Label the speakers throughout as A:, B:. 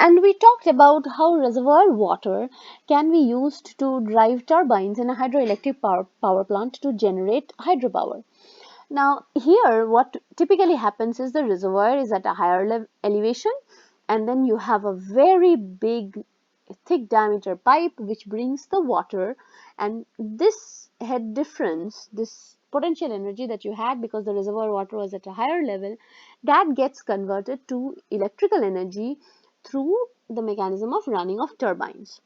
A: And we talked about how reservoir water can be used to drive turbines in a hydroelectric power plant to generate hydropower. Now, here what typically happens is the reservoir is at a higher elevation, and then you have a very big, thick diameter pipe which brings the water, and this head difference, this potential energy that you had because the reservoir water was at a higher level, that gets converted to electrical energy through the mechanism of running of turbines.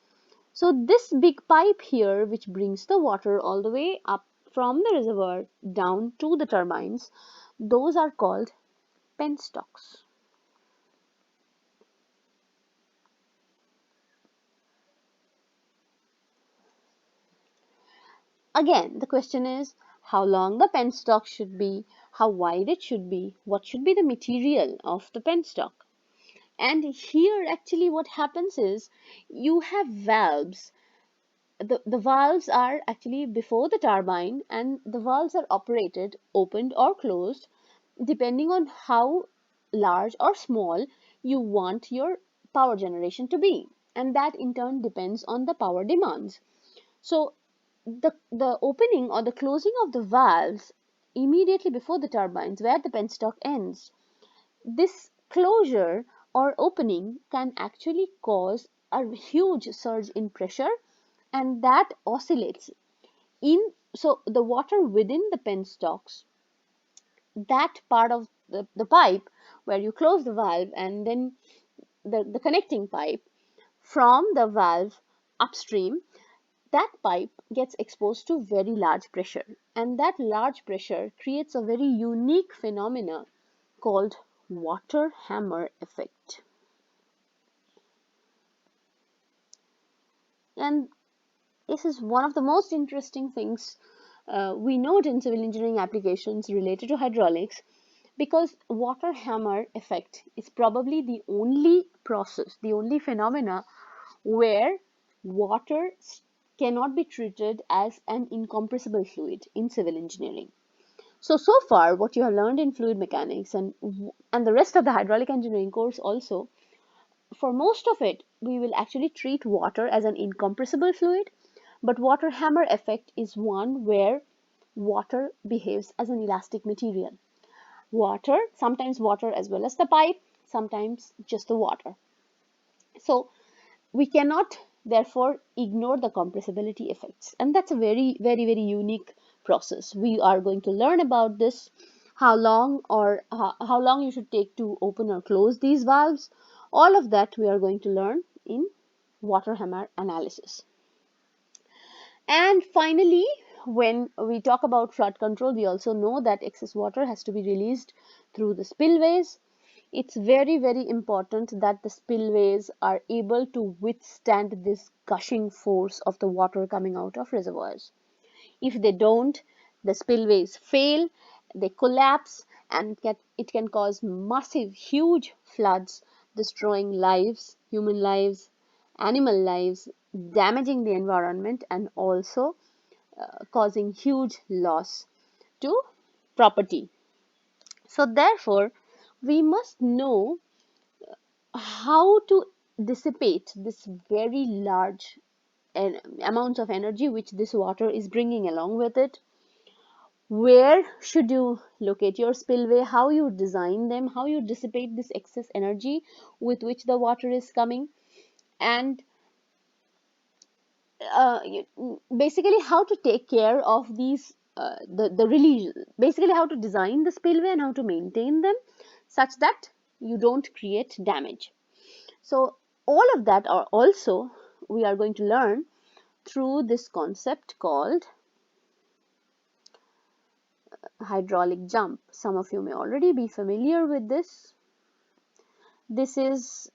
A: So this big pipe here, which brings the water all the way up from the reservoir down to the turbines, those are called penstocks. Again, the question is how long the penstock should be, how wide it should be, what should be the material of the penstock. And here actually what happens is you have valves. The valves are actually before the turbine, and the valves are operated, opened or closed, depending on how large or small you want your power generation to be. And that in turn depends on the power demands. So the opening or the closing of the valves immediately before the turbines where the penstock ends, this closure or opening can actually cause a huge surge in pressure, and that oscillates in, so the water within the penstocks, that part of the pipe where you close the valve and then the connecting pipe from the valve upstream, that pipe gets exposed to very large pressure, and that large pressure creates a very unique phenomena called water hammer effect. And this is one of the most interesting things we note in civil engineering applications related to hydraulics, because water hammer effect is probably the only process, the only phenomena where water cannot be treated as an incompressible fluid in civil engineering. So far what you have learned in fluid mechanics and the rest of the hydraulic engineering course also, for most of it we will actually treat water as an incompressible fluid, but water hammer effect is one where water behaves as an elastic material. Water, sometimes water as well as the pipe, sometimes just the water. So we cannot therefore ignore the compressibility effects, and that's a very unique process. We are going to learn about this, how long or how long you should take to open or close these valves. All of that we are going to learn in water hammer analysis. And finally, when we talk about flood control, we also know that excess water has to be released through the spillways. It's very important that the spillways are able to withstand this gushing force of the water coming out of reservoirs. If they don't, the spillways fail, they collapse, and it can cause massive, huge floods, destroying lives, human lives, animal lives, damaging the environment, and also causing huge loss to property. So therefore, we must know how to dissipate this very large amounts of energy which this water is bringing along with it. Where should you locate your spillway, how you design them, how you dissipate this excess energy with which the water is coming, and basically how to take care of these the release, basically how to design the spillway and how to maintain them such that you don't create damage. So all of that are also we are going to learn through this concept called hydraulic jump. Some of you may already be familiar with this. This is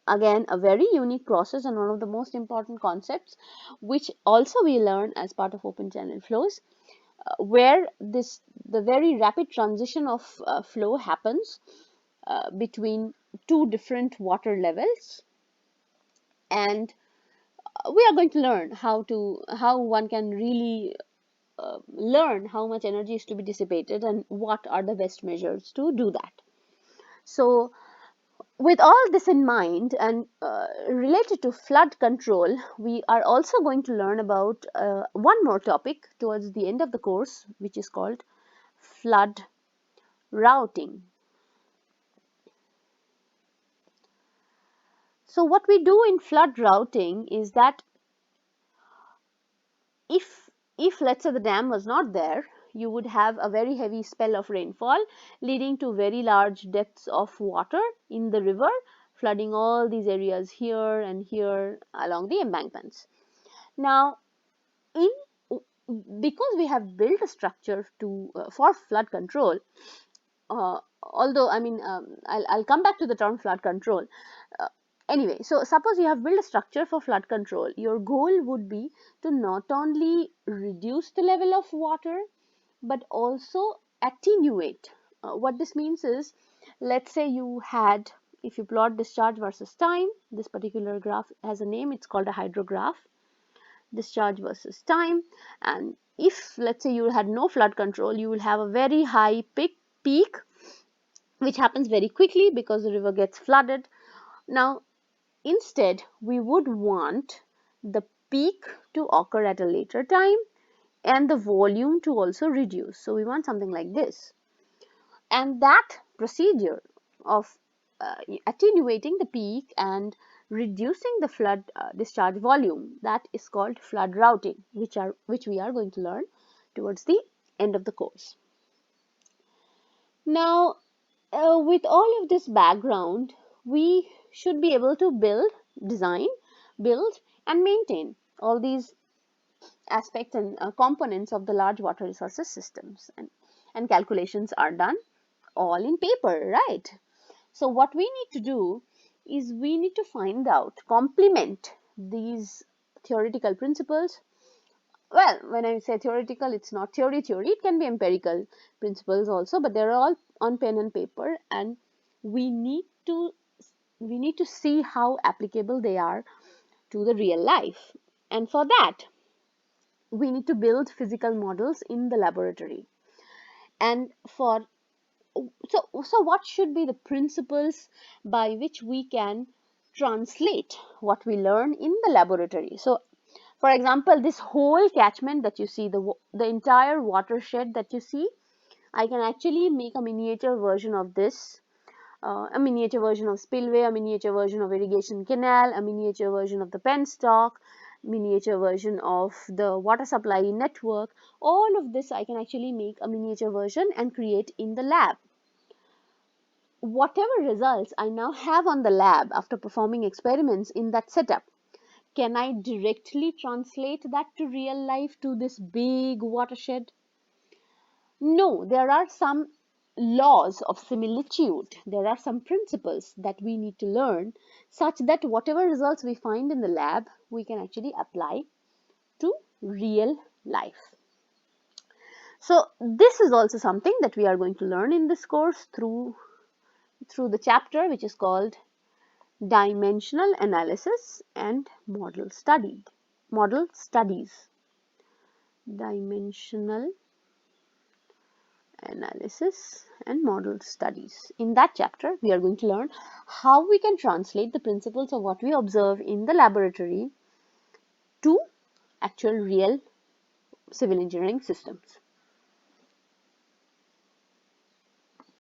A: again a very unique process and one of the most important concepts which also we learn as part of open channel flows, where the very rapid transition of flow happens between two different water levels, and we are going to learn how one can really learn how much energy is to be dissipated and what are the best measures to do that. So With all this in mind and related to flood control, we are also going to learn about one more topic towards the end of the course, which is called flood routing. So what we do in flood routing is that if let's say the dam was not there, you would have a very heavy spell of rainfall leading to very large depths of water in the river, flooding all these areas here and here along the embankments. Now, in because we have built a structure to for flood control, although I mean I'll come back to the term flood control. Uh, anyway, so suppose you have built a structure for flood control. Your goal would be to not only reduce the level of water but also attenuate. What this means is, let's say you had, if you plot discharge versus time, this particular graph has a name, it's called a hydrograph, discharge versus time. And if let's say you had no flood control, you will have a very high peak which happens very quickly because the river gets flooded. Now, instead, we would want the peak to occur at a later time and the volume to also reduce. So, we want something like this. And that procedure of attenuating the peak and reducing the flood discharge volume, that is called flood routing, which we are going to learn towards the end of the course. Now, with all of this background, we should be able to design, build, and maintain all these aspects and components of the large water resources systems. And calculations are done all in paper, right? So, what we need to do is we need to find out, complement these theoretical principles. Well, when I say theoretical, it's not theory, it can be empirical principles also, but they're all on pen and paper, and we need to see how applicable they are to the real life. And for that, we need to build physical models in the laboratory. And so what should be the principles by which we can translate what we learn in the laboratory? So, for example, this whole catchment that you see, the entire watershed that you see, I can actually make a miniature version of this, a miniature version of spillway, a miniature version of irrigation canal, a miniature version of the penstock, miniature version of the water supply network. All of this I can actually make a miniature version and create in the lab. Whatever results I now have on the lab after performing experiments in that setup, can I directly translate that to real life, to this big watershed? No, there are some laws of similitude. There are some principles that we need to learn such that whatever results we find in the lab, we can actually apply to real life. So this is also something that we are going to learn in this course through the chapter which is called Dimensional Analysis and Model Studies. Dimensional Analysis and Model Studies. In that chapter, we are going to learn how we can translate the principles of what we observe in the laboratory to actual real civil engineering systems.